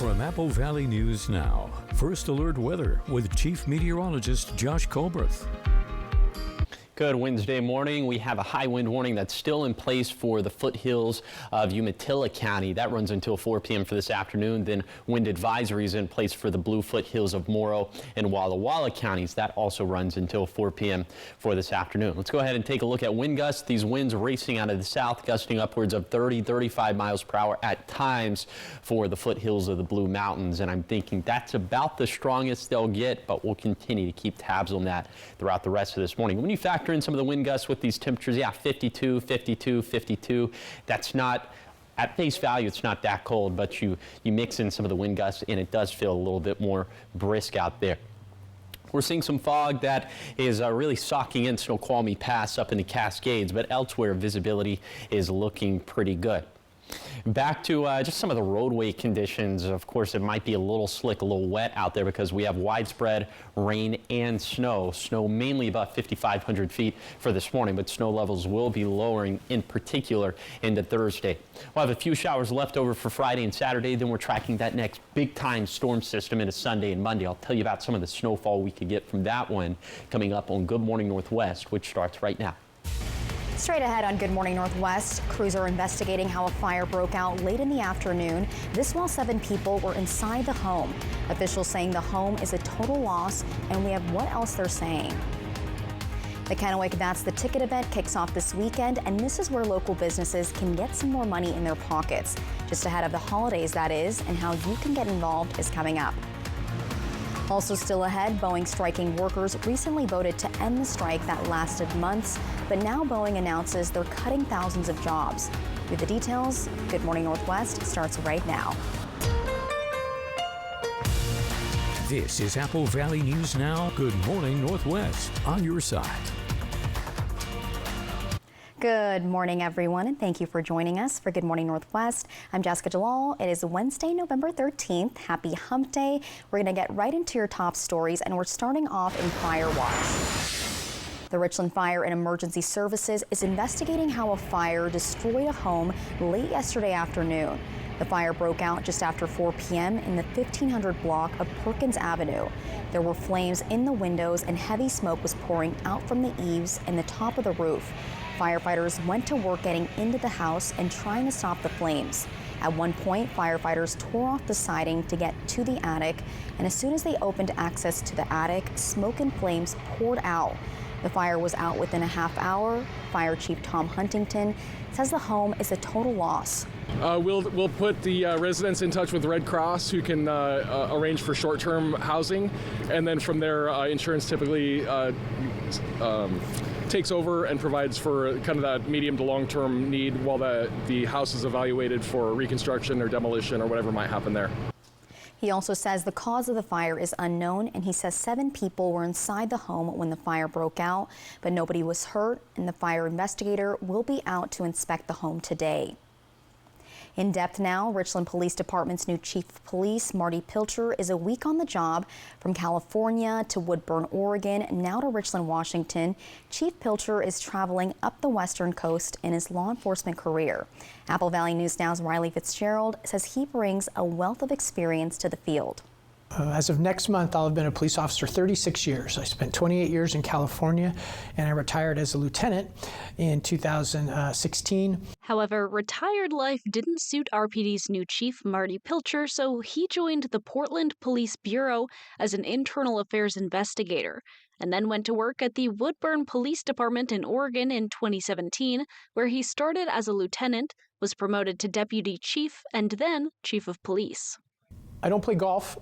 From Apple Valley News Now, First Alert Weather with Chief Meteorologist Josh Colbreth. Good Wednesday morning. We have a high wind warning that's still in place for the foothills of Umatilla County. That runs until 4 p.m. for this afternoon. Then wind advisories in place for the blue foothills of Morrow and Walla Walla counties. That also runs until 4 p.m. for this afternoon. Let's go ahead and take a look at wind gusts. These winds racing out of the south, gusting upwards of 30-35 miles per hour at times for the foothills of the Blue Mountains. And I'm thinking that's about the strongest they'll get, but we'll continue to keep tabs on that throughout the rest of this morning. When you factor in some of the wind gusts with these temperatures, 52, 52, 52. That's not, at face value, it's not that cold, but you mix in some of the wind gusts and it does feel a little bit more brisk out there. We're seeing some fog that is really socking in Snoqualmie Pass up in the Cascades, but elsewhere visibility is looking pretty good. Back to just some of the roadway conditions. Of course, it might be a little slick, a little wet out there because we have widespread rain and snow. Snow mainly about 5,500 feet for this morning, but snow levels will be lowering in particular into Thursday. We'll have a few showers left over for Friday and Saturday. Then we're tracking that next big time storm system into Sunday and Monday. I'll tell you about some of the snowfall we could get from that one coming up on Good Morning Northwest, which starts right now. Straight ahead on Good Morning Northwest, crews are investigating how a fire broke out late in the afternoon. This while 7 people were inside the home. Officials saying the home is a total loss, and we have what else they're saying. The Kennewick That's the Ticket event kicks off this weekend, and this is where local businesses can get some more money in their pockets. Just ahead of the holidays, that is, and how you can get involved is coming up. Also still ahead, Boeing striking workers recently voted to end the strike that lasted months, but now Boeing announces they're cutting thousands of jobs. With the details, Good Morning Northwest starts right now. This is Apple Valley News Now, Good Morning Northwest, on your side. Good morning, everyone, and thank you for joining us for Good Morning Northwest. I'm Jessica Jalal. It is Wednesday, November 13th. Happy Hump Day. We're going to get right into your top stories, and we're starting off in Fire Watch. The Richland Fire and Emergency Services is investigating how a fire destroyed a home late yesterday afternoon. The fire broke out just after 4 p.m. in the 1500 block of Perkins Avenue. There were flames in the windows and heavy smoke was pouring out from the eaves and the top of the roof. Firefighters went to work getting into the house and trying to stop the flames. At one point, firefighters tore off the siding to get to the attic, and as soon as they opened access to the attic, smoke and flames poured out. The fire was out within a half hour. Fire Chief Tom Huntington says the home is a total loss. We'll put the residents in touch with Red Cross, who can arrange for short-term housing, and then from there, insurance typically takes over and provides for kind of that medium to long-term need while the house is evaluated for reconstruction or demolition or whatever might happen there. He also says the cause of the fire is unknown, and he says 7 people were inside the home when the fire broke out, but nobody was hurt, and the fire investigator will be out to inspect the home today. In depth now, Richland Police Department's new Chief of Police, Marty Pilcher, is a week on the job. From California to Woodburn, Oregon, now to Richland, Washington. Chief Pilcher is traveling up the western coast in his law enforcement career. Apple Valley News Now's Riley Fitzgerald says he brings a wealth of experience to the field. As of next month, I'll have been a police officer 36 years. I spent 28 years in California, and I retired as a lieutenant in 2016. However, retired life didn't suit RPD's new chief, Marty Pilcher, so he joined the Portland Police Bureau as an internal affairs investigator, and then went to work at the Woodburn Police Department in Oregon in 2017, where he started as a lieutenant, was promoted to deputy chief, and then chief of police. I don't play golf,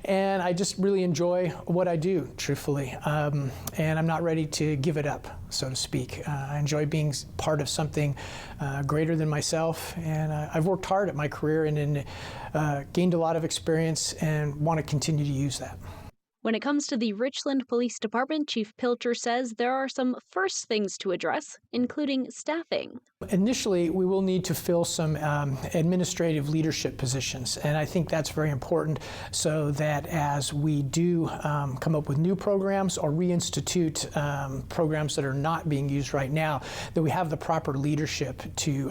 and I just really enjoy what I do, truthfully, and I'm not ready to give it up, so to speak. I enjoy being part of something greater than myself, and I've worked hard at my career and gained a lot of experience and want to continue to use that. When it comes to the Richland Police Department, Chief Pilcher says there are some first things to address, including staffing. Initially, we will need to fill some administrative leadership positions, and I think that's very important so that as we do come up with new programs or reinstitute programs that are not being used right now, that we have the proper leadership to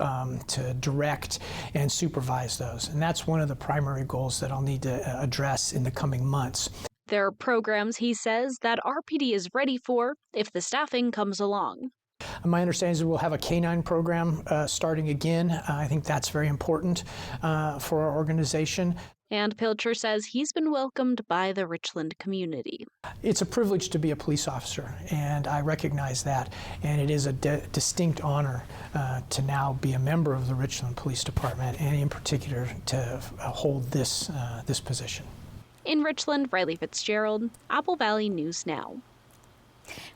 direct and supervise those. And that's one of the primary goals that I'll need to address in the coming months. There are programs, he says, that RPD is ready for if the staffing comes along. My understanding is we'll have a K-9 program starting again. I think that's very important for our organization. And Pilcher says he's been welcomed by the Richland community. It's a privilege to be a police officer, and I recognize that. And it is a distinct honor to now be a member of the Richland Police Department, and in particular to hold this position. In Richland, Riley Fitzgerald, Apple Valley News Now.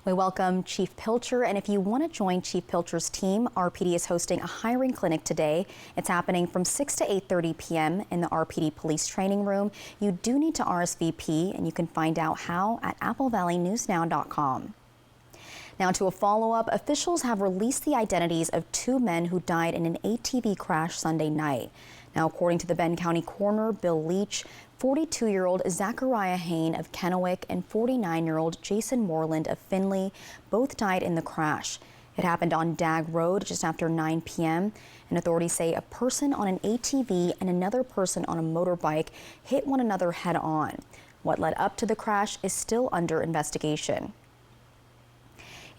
We welcome Chief Pilcher, and if you want to join Chief Pilcher's team, RPD is hosting a hiring clinic today. It's happening from 6 to 8:30 p.m. in the RPD Police Training Room. You do need to RSVP, and you can find out how at applevalleynewsnow.com. Now to a follow-up, officials have released the identities of 2 men who died in an ATV crash Sunday night. Now, according to the Bend County Coroner, Bill Leach, 42-year-old Zachariah Hain of Kennewick and 49-year-old Jason Moreland of Findlay both died in the crash. It happened on Dagg Road just after 9 p.m. And authorities say a person on an ATV and another person on a motorbike hit one another head-on. What led up to the crash is still under investigation.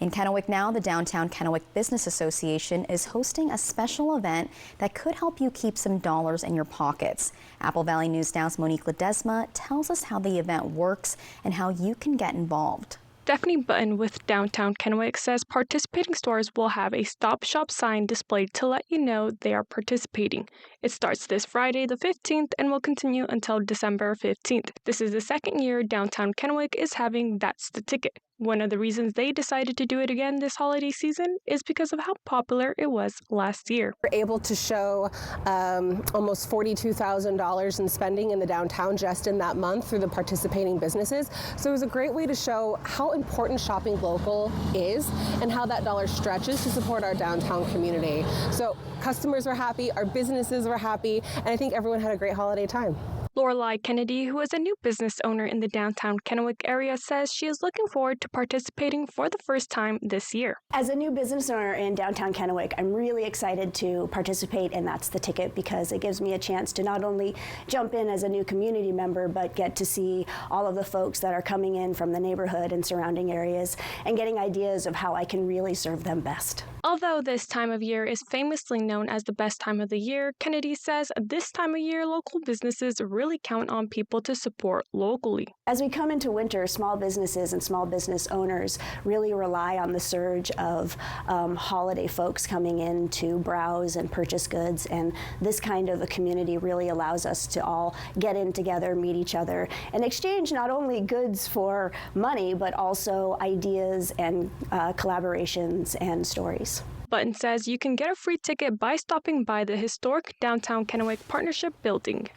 In Kennewick now, the Downtown Kennewick Business Association is hosting a special event that could help you keep some dollars in your pockets. Apple Valley News Now's Monique Ledesma tells us how the event works and how you can get involved. Stephanie Button with Downtown Kennewick says participating stores will have a Stop Shop sign displayed to let you know they are participating. It starts this Friday the 15th and will continue until December 15th. This is the second year Downtown Kennewick is having That's the Ticket. One of the reasons they decided to do it again this holiday season is because of how popular it was last year. We're able to show almost $42,000 in spending in the downtown just in that month through the participating businesses. So it was a great way to show how important shopping local is and how that dollar stretches to support our downtown community. So customers were happy, our businesses were happy, and I think everyone had a great holiday time. Lorelei Kennedy, who is a new business owner in the downtown Kennewick area, says she is looking forward to participating for the first time this year. As a new business owner in downtown Kennewick, I'm really excited to participate in That's the Ticket because it gives me a chance to not only jump in as a new community member, but get to see all of the folks that are coming in from the neighborhood and surrounding areas and getting ideas of how I can really serve them best. Although this time of year is famously known as the best time of the year, Kennedy says this time of year local businesses really count on people to support locally. As we come into winter, small businesses and small business owners really rely on the surge of holiday folks coming in to browse and purchase goods, and this kind of a community really allows us to all get in together, meet each other, and exchange not only goods for money, but also ideas and collaborations and stories. Button says you can get a free ticket by stopping by the historic Downtown Kennewick Partnership Building.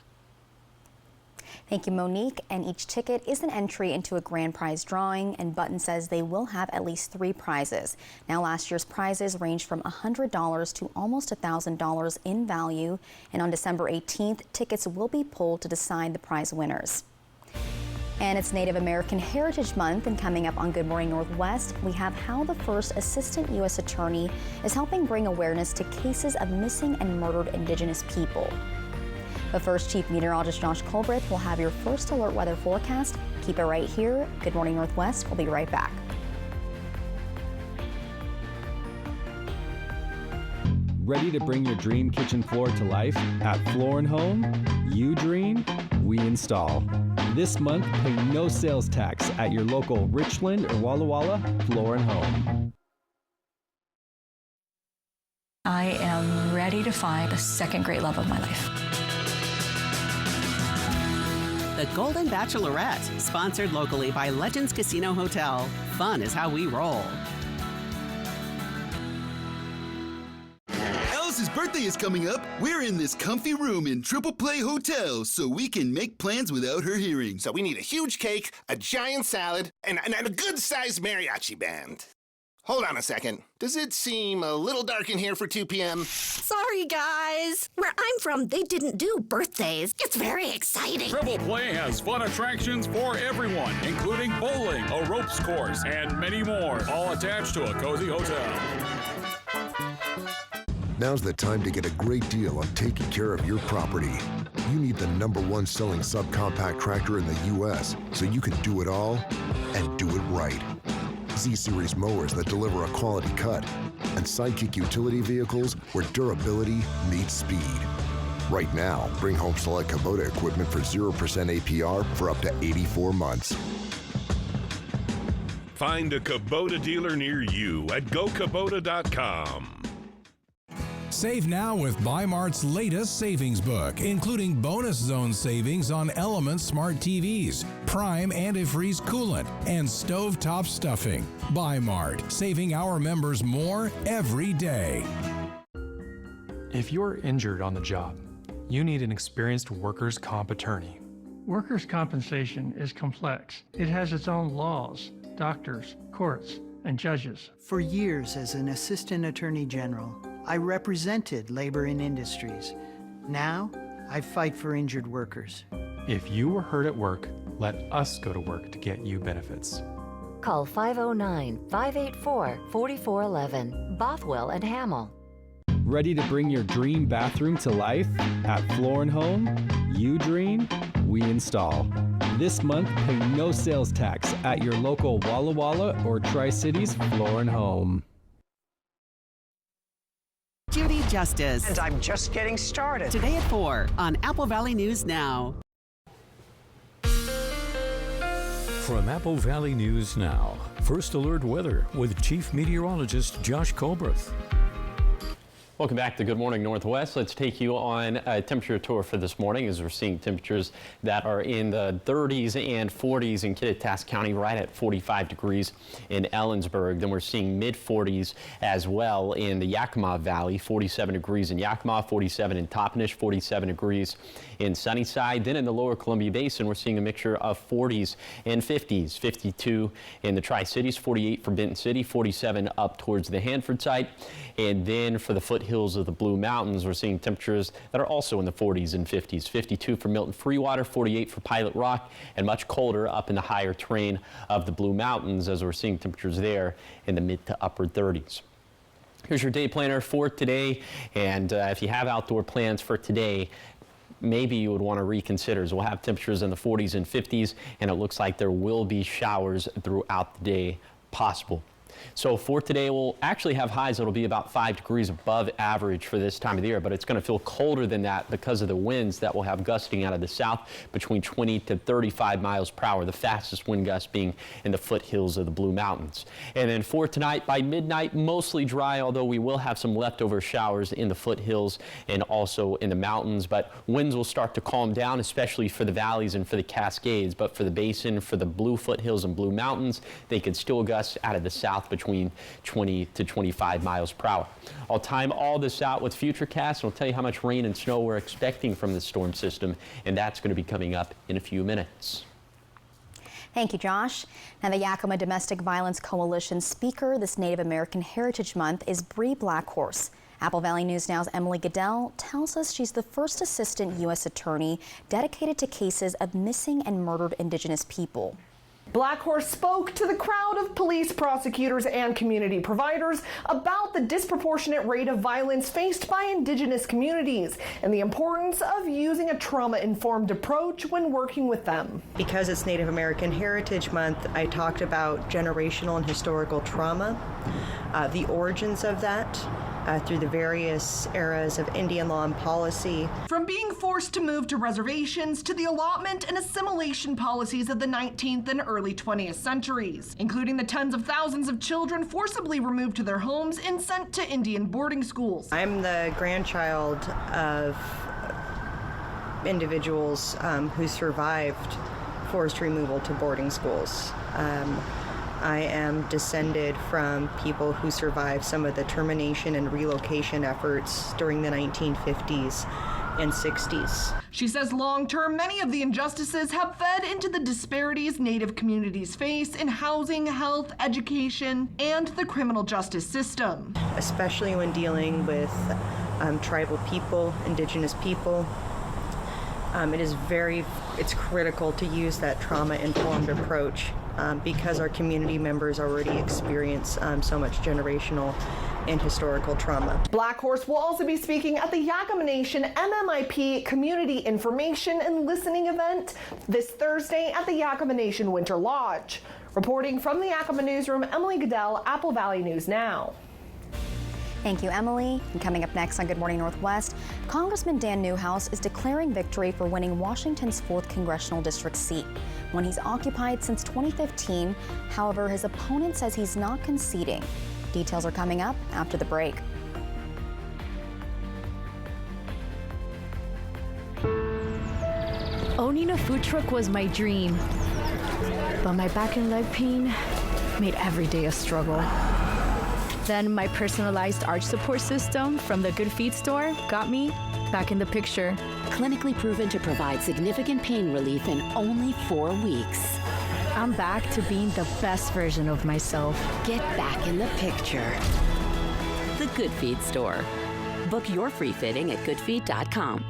Thank you, Monique. And each ticket is an entry into a grand prize drawing, and Button says they will have at least 3 prizes. Now, last year's prizes ranged from $100 to almost $1,000 in value, and on December 18th, tickets will be pulled to decide the prize winners. And it's Native American Heritage Month, and coming up on Good Morning Northwest, we have how the first Assistant U.S. Attorney is helping bring awareness to cases of missing and murdered Indigenous people. But first, Chief Meteorologist Josh Colbreth will have your first alert weather forecast. Keep it right here. Good Morning Northwest. We'll be right back. Ready to bring your dream kitchen floor to life? At Floor & Home, you dream, we install. This month, pay no sales tax at your local Richland or Walla Walla Floor & Home. I am ready to find the second great love of my life. The Golden Bachelorette, sponsored locally by Legends Casino Hotel. Fun is how we roll. Ellis' birthday is coming up, we're in this comfy room in Triple Play Hotel so we can make plans without her hearing. So we need a huge cake, a giant salad, and a good-sized mariachi band. Hold on a second. Does it seem a little dark in here for 2 p.m.? Sorry, guys. Where I'm from, they didn't do birthdays. It's very exciting. Triple Play has fun attractions for everyone, including bowling, a ropes course, and many more, all attached to a cozy hotel. Now's the time to get a great deal on taking care of your property. You need the #1 selling subcompact tractor in the U.S. so you can do it all and do it right. Z-Series mowers that deliver a quality cut, and Sidekick utility vehicles where durability meets speed. Right now, bring home select Kubota equipment for 0% APR for up to 84 months. Find a Kubota dealer near you at gokubota.com. Save now with Bi-Mart's latest savings book, including bonus zone savings on Element Smart TVs, Prime Antifreeze coolant, and stovetop stuffing. Bi-Mart, saving our members more every day. If you're injured on the job, you need an experienced workers' comp attorney. Workers' compensation is complex. It has its own laws, doctors, courts, and judges. For years as an assistant attorney general, I represented labor and industries. Now, I fight for injured workers. If you were hurt at work, let us go to work to get you benefits. Call 509-584-4411, Bothwell and Hamill. Ready to bring your dream bathroom to life? At Floor & Home, you dream, we install. This month, pay no sales tax at your local Walla Walla or Tri-Cities Floor & Home. Judy Justice. And I'm just getting started. Today at 4 on Apple Valley News Now. From Apple Valley News Now, First Alert Weather with Chief Meteorologist Josh Colbreth. Welcome back to Good Morning Northwest. Let's take you on a temperature tour for this morning as we're seeing temperatures that are in the 30s and 40s in Kittitas County, right at 45 degrees in Ellensburg. Then we're seeing mid 40s as well in the Yakima Valley, 47 degrees in Yakima, 47 in Toppenish, 47 degrees in Sunnyside. Then in the lower Columbia Basin, we're seeing a mixture of 40s and 50s, 52 in the Tri-Cities, 48 for Benton City, 47 up towards the Hanford site. And then for the foothills of the Blue Mountains, we're seeing temperatures that are also in the 40s and 50s, 52 for Milton Freewater, 48 for Pilot Rock, and much colder up in the higher terrain of the Blue Mountains as we're seeing temperatures there in the mid to upper 30s. Here's your day planner for today, and if you have outdoor plans for today, maybe you would want to reconsider, as we'll have temperatures in the 40s and 50s, and it looks like there will be showers throughout the day possible. So for today, we'll actually have highs that'll be about 5 degrees above average for this time of the year, but it's going to feel colder than that because of the winds that will have gusting out of the south between 20 to 35 miles per hour, the fastest wind gust being in the foothills of the Blue Mountains. And then for tonight, by midnight, mostly dry, although we will have some leftover showers in the foothills and also in the mountains, but winds will start to calm down, especially for the valleys and for the Cascades. But for the basin, for the Blue Foothills and Blue Mountains, they could still gust out of the south between 20 to 25 miles per hour. I'll time all this out with Futurecast, and I'll tell you how much rain and snow we're expecting from this storm system, and that's going to be coming up in a few minutes. Thank you, Josh. Now, the Yakima Domestic Violence Coalition speaker this Native American Heritage Month is Bree Blackhorse. Apple Valley News Now's Emily Goodell tells us she's the first assistant U.S. attorney dedicated to cases of missing and murdered Indigenous people. Blackhorse spoke to the crowd of police, prosecutors, and community providers about the disproportionate rate of violence faced by Indigenous communities and the importance of using a trauma-informed approach when working with them. Because it's Native American Heritage Month, I talked about generational and historical trauma, the origins of that, through the various eras of Indian law and policy. From being forced to move to reservations to the allotment and assimilation policies of the 19th and early 20th centuries, including the tens of thousands of children forcibly removed to their homes and sent to Indian boarding schools. I'm the grandchild of individuals who survived forced removal to boarding schools. I am descended from people who survived some of the termination and relocation efforts during the 1950s and 60s. She says long-term, many of the injustices have fed into the disparities Native communities face in housing, health, education, and the criminal justice system. Especially when dealing with tribal people, indigenous people. It's critical to use that trauma-informed approach because our community members already experience so much generational and historical trauma. Black Horse will also be speaking at the Yakama Nation MMIP Community Information and Listening event this Thursday at the Yakama Nation Winter Lodge. Reporting from the Yakama Newsroom, Emily Goodell, Apple Valley News Now. Thank you, Emily. And coming up next on Good Morning Northwest, Congressman Dan Newhouse is declaring victory for winning Washington's 4th Congressional District seat, one he's occupied since 2015. However, his opponent says he's not conceding. Details are coming up after the break. Owning a food truck was my dream, but my back and leg pain made every day a struggle. Then my personalized arch support system from the Good Feet store got me back in the picture. Clinically proven to provide significant pain relief in only 4 weeks. I'm back to being the best version of myself. Get back in the picture. The Good Feet store. Book your free fitting at goodfeet.com.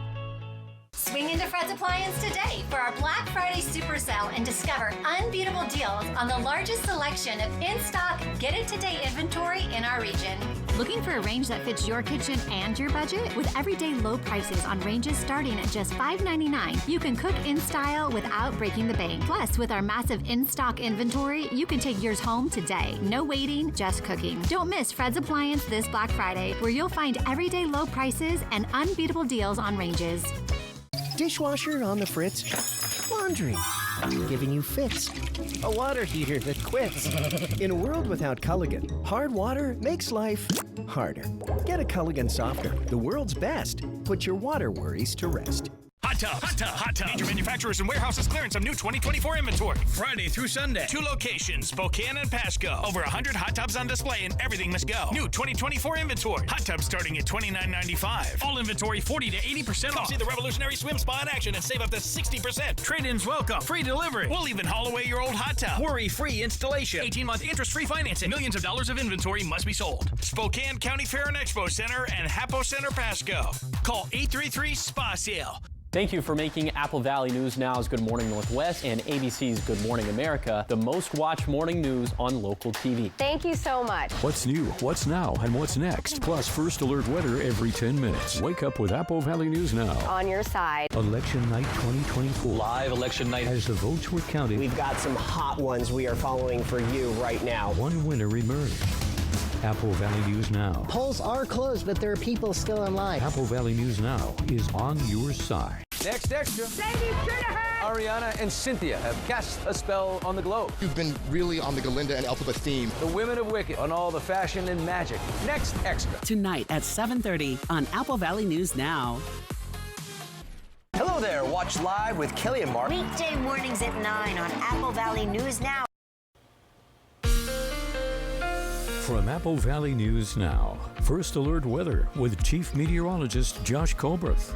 Swing into Fred's Appliance today for our Black Friday Super Sale and discover unbeatable deals on the largest selection of in-stock, get-it-today inventory in our region. Looking for a range that fits your kitchen and your budget? With everyday low prices on ranges starting at just $5.99, you can cook in style without breaking the bank. Plus, with our massive in-stock inventory, you can take yours home today. No waiting, just cooking. Don't miss Fred's Appliance this Black Friday, where you'll find everyday low prices and unbeatable deals on ranges. Dishwasher on the fritz, laundry giving you fits, a water heater that quits. In a world without Culligan, hard water makes life harder. Get a Culligan softener, the world's best. Put your water worries to rest. Hot Tub, Hot Tub, Hot Tub. Major manufacturers and warehouses clearance some new 2024 inventory. Friday through Sunday. 2 locations, Spokane and Pasco. Over 100 hot tubs on display and everything must go. New 2024 inventory. Hot tubs starting at $29.95. All inventory 40 to 80% off. See the revolutionary swim spa in action and save up to 60%. Trade-ins welcome. Free delivery. We'll even haul away your old hot tub. Worry-free installation. 18-month interest-free financing. Millions of dollars of inventory must be sold. Spokane County Fair and Expo Center and Hapo Center Pasco. Call 833-SPA-SALE. Thank you for making Apple Valley News Now's Good Morning Northwest and ABC's Good Morning America the most watched morning news on local TV. Thank you so much. What's new, what's now, and what's next? Plus first alert weather every 10 minutes. Wake up with Apple Valley News Now. On your side. Election night 2024. Live election night. As the votes were counted, we've got some hot ones we are following for you right now. One winner emerged. Apple Valley News Now. Polls are closed, but there are people still in line. Apple Valley News Now is on your side. Next extra. Ariana and Cynthia have cast a spell on the globe. You've been really on the Galinda and Elphaba theme. The Women of Wicked on all the fashion and magic. Next extra. Tonight at 7:30 on Apple Valley News Now. Hello there. Watch live with Kelly and Mark. Weekday mornings at 9 on Apple Valley News Now. From Apple Valley News Now, first alert weather with Chief Meteorologist Josh Colberth.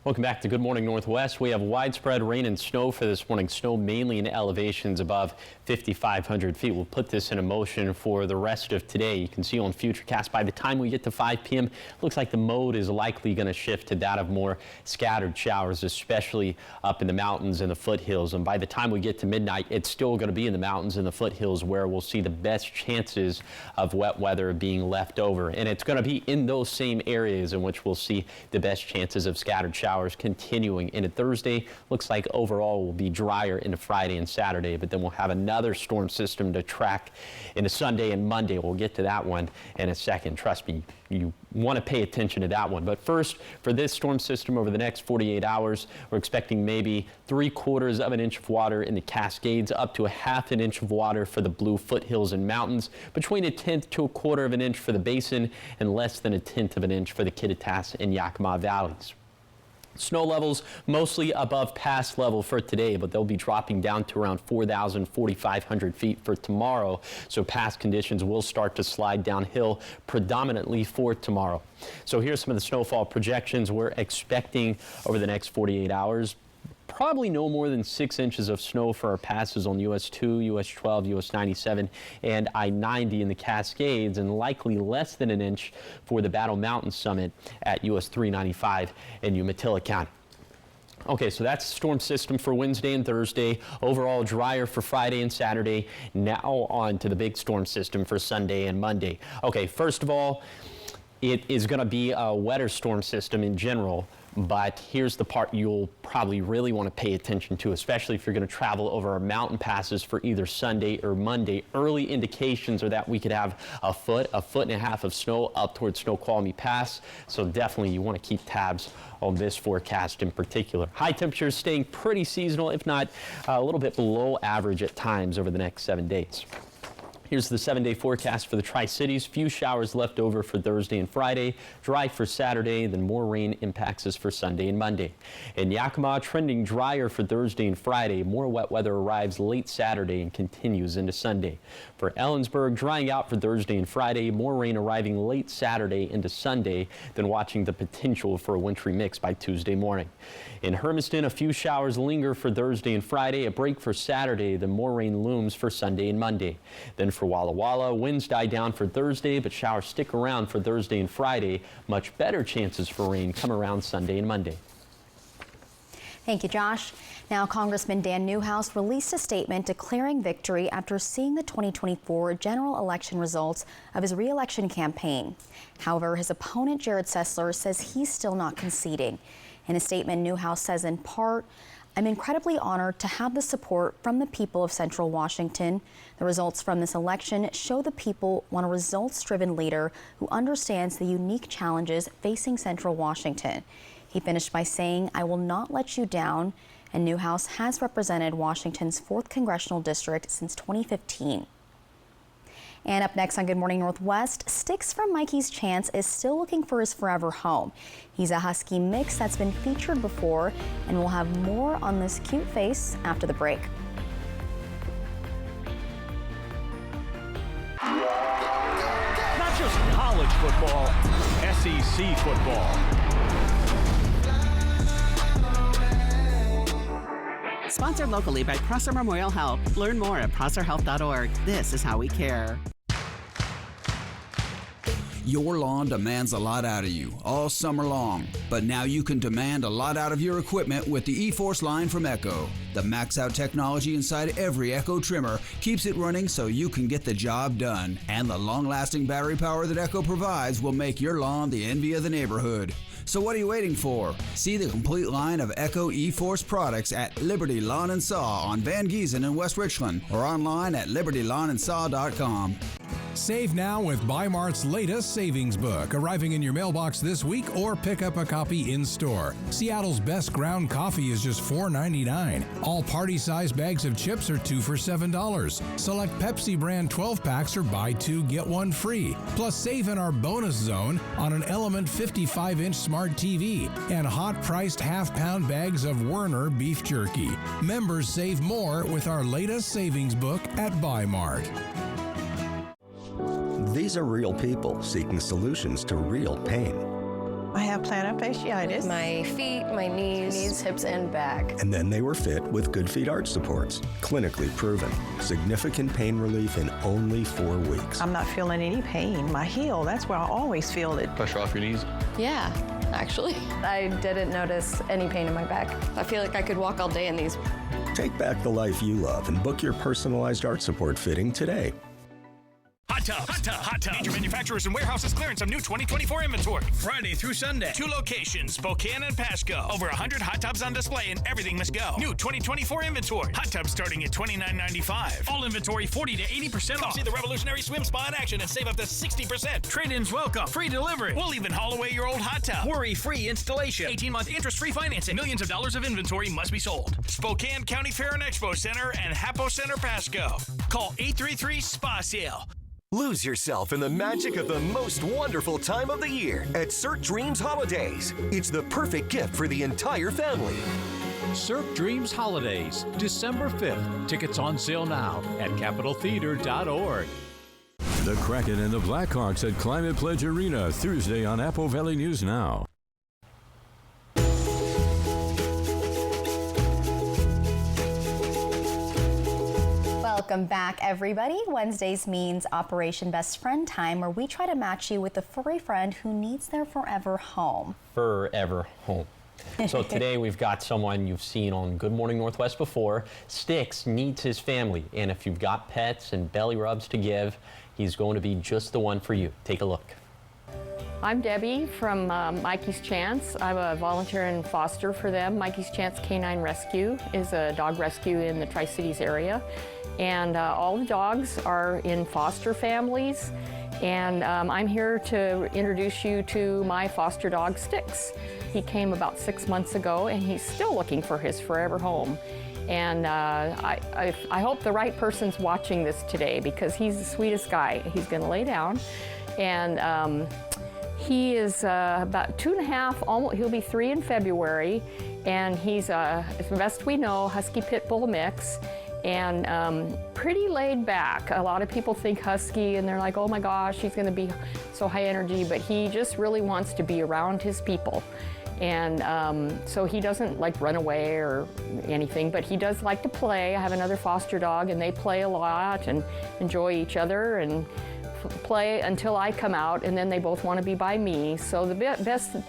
Welcome back to Good Morning Northwest. We have widespread rain and snow for this morning. Snow mainly in elevations above 5,500 feet. We'll put this in motion for the rest of today. You can see on Futurecast by the time we get to 5 p.m. looks like the mode is likely going to shift to that of more scattered showers, especially up in the mountains and the foothills. And by the time we get to midnight, it's still going to be in the mountains and the foothills where we'll see the best chances of wet weather being left over. And it's going to be in those same areas in which we'll see the best chances of scattered showers continuing into Thursday. Looks like overall will be drier into Friday and Saturday, but then we'll have another storm system to track into Sunday and Monday. We'll get to that one in a second. Trust me, you want to pay attention to that one. But first, for this storm system over the next 48 hours, we're expecting maybe 3/4 of an inch of water in the Cascades, up to 1/2 an inch of water for the Blue Foothills and Mountains, between 1/10 to 1/4 of an inch for the Basin, and less than 1/10 of an inch for the Kittitas and Yakima Valleys. Snow levels mostly above past level for today, but they'll be dropping down to around 4,500 feet for tomorrow. So past conditions will start to slide downhill predominantly for tomorrow. So here's some of the snowfall projections we're expecting over the next 48 hours. Probably no more than 6 inches of snow for our passes on US 2, US 12, US 97, and I-90 in the Cascades, and likely less than an inch for the Battle Mountain Summit at US 395 in Umatilla County. Okay, so that's the storm system for Wednesday and Thursday. Overall drier for Friday and Saturday. Now on to the big storm system for Sunday and Monday. Okay, first of all, it is going to be a wetter storm system in general. But here's the part you'll probably really want to pay attention to, especially if you're going to travel over our mountain passes for either Sunday or Monday. Early indications are that we could have a foot and a half of snow up towards Snoqualmie Pass. So definitely you want to keep tabs on this forecast in particular. High temperatures staying pretty seasonal, if not a little bit below average at times over the next 7 days. Here's the 7-day forecast for the Tri-Cities. Few showers left over for Thursday and Friday. Dry for Saturday, then more rain impacts us for Sunday and Monday. In Yakima, trending drier for Thursday and Friday. More wet weather arrives late Saturday and continues into Sunday. For Ellensburg, drying out for Thursday and Friday. More rain arriving late Saturday into Sunday, then watching the potential for a wintry mix by Tuesday morning. In Hermiston, a few showers linger for Thursday and Friday. A break for Saturday, then more rain looms for Sunday and Monday. Then for Walla Walla, winds die down for Thursday, but showers stick around for Thursday and Friday. Much better chances for rain come around Sunday and Monday. Thank you, Josh. Now, Congressman Dan Newhouse released a statement declaring victory after seeing the 2024 general election results of his re-election campaign. However, his opponent, Jared Sessler, says he's still not conceding. In a statement, Newhouse says in part, "I'm incredibly honored to have the support from the people of Central Washington. The results from this election show the people want a results-driven leader who understands the unique challenges facing Central Washington." He finished by saying, "I will not let you down," and Newhouse has represented Washington's 4th Congressional District since 2015. And up next on Good Morning Northwest, Sticks from Mikey's Chance is still looking for his forever home. He's a husky mix that's been featured before, and we'll have more on this cute face after the break. Not just college football, SEC football. Sponsored locally by Prosser Memorial Health. Learn more at prosserhealth.org. This is how we care. Your lawn demands a lot out of you all summer long, but now you can demand a lot out of your equipment with the E-Force line from Echo. The max-out technology inside every Echo trimmer keeps it running so you can get the job done, and the long-lasting battery power that Echo provides will make your lawn the envy of the neighborhood. So what are you waiting for? See the complete line of Echo E-Force products at Liberty Lawn and Saw on Van Giesen in West Richland, or online at libertylawnandsaw.com. Save now with Bi-Mart's latest savings book, arriving in your mailbox this week, or pick up a copy in store. Seattle's best ground coffee is just $4.99. All party-sized bags of chips are 2 for $7. Select Pepsi brand 12-packs are buy 2, get 1 free. Plus, save in our bonus zone on an Element 55-inch smart TV and hot-priced half-pound bags of Werner beef jerky. Members save more with our latest savings book at Bi-Mart. These are real people seeking solutions to real pain. I have plantar fasciitis. My feet, my knees, hips, and back. And then they were fit with Good Feet arch supports. Clinically proven. Significant pain relief in only 4 weeks. I'm not feeling any pain. My heel, that's where I always feel it. Pressure off your knees? Yeah, actually. I didn't notice any pain in my back. I feel like I could walk all day in these. Take back the life you love and book your personalized arch support fitting today. Hot Tub. Major manufacturers and warehouses clearance some new 2024 inventory. Friday through Sunday. 2 locations, Spokane and Pasco. Over 100 hot tubs on display and everything must go. New 2024 inventory. Hot tubs starting at $29.95. All inventory 40 to 80% off. See the revolutionary swim spa in action and save up to 60%. Trade-ins welcome. Free delivery. We'll even haul away your old hot tub. Worry-free installation. 18-month interest-free financing. Millions of dollars of inventory must be sold. Spokane County Fair and Expo Center and Hapo Center Pasco. Call 833-SPA-SALE. Lose yourself in the magic of the most wonderful time of the year at Cirque Dreams Holidays. It's the perfect gift for the entire family. Cirque Dreams Holidays, December 5th. Tickets on sale now at CapitolTheater.org. The Kraken and the Blackhawks at Climate Pledge Arena Thursday on Apple Valley News Now. Welcome back, everybody. Wednesdays means Operation Best Friend time, where we try to match you with a furry friend who needs their forever home. Forever home. So today we've got someone you've seen on Good Morning Northwest before. Sticks needs his family, and if you've got pets and belly rubs to give, he's going to be just the one for you. Take a look. I'm Debbie from Mikey's Chance. I'm a volunteer and foster for them. Mikey's Chance Canine Rescue is a dog rescue in the Tri-Cities area. And all the dogs are in foster families. And I'm here to introduce you to my foster dog, Sticks. He came about 6 months ago, and he's still looking for his forever home. And I hope the right person's watching this today, because he's the sweetest guy. He's gonna lay down. And he is about 2.5, almost, he'll be 3 in February. And he's, as best we know, Husky Pit Bull mix. And pretty laid back. A lot of people think Husky and they're like, oh my gosh, he's gonna be so high energy, but he just really wants to be around his people. And so he doesn't like run away or anything, but he does like to play. I have another foster dog and they play a lot and enjoy each other and play until I come out, and then they both want to be by me. So the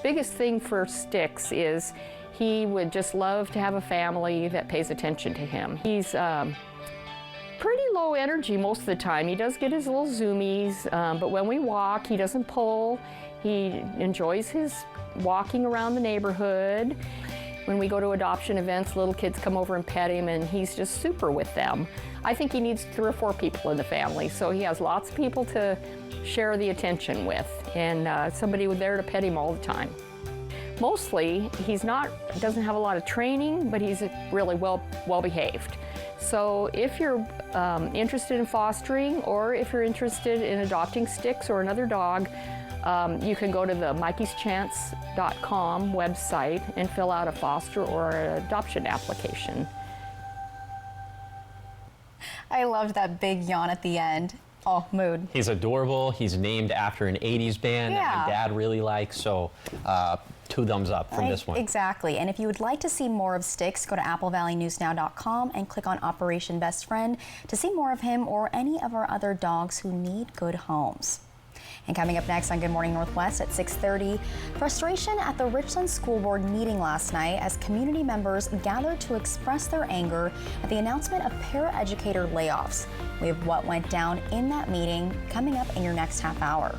biggest thing for Sticks is he would just love to have a family that pays attention to him. He's pretty low energy most of the time. He does get his little zoomies, but when we walk, he doesn't pull. He enjoys his walking around the neighborhood. When we go to adoption events, little kids come over and pet him, and he's just super with them. I think he needs 3 or 4 people in the family, so he has lots of people to share the attention with, and somebody there to pet him all the time. Mostly, doesn't have a lot of training, but he's really well behaved. So if you're interested in fostering, or if you're interested in adopting Sticks or another dog, you can go to the MikeysChance.com website and fill out a foster or an adoption application. I loved that big yawn at the end. Oh, mood. He's adorable. He's named after an 80s band that my dad really likes, so 2 thumbs up from this one. Exactly. And if you would like to see more of Sticks, go to AppleValleyNewsNow.com and click on Operation Best Friend to see more of him or any of our other dogs who need good homes. And coming up next on Good Morning Northwest at 6:30, frustration at the Richland School Board meeting last night as community members gathered to express their anger at the announcement of paraeducator layoffs. We have what went down in that meeting coming up in your next half hour.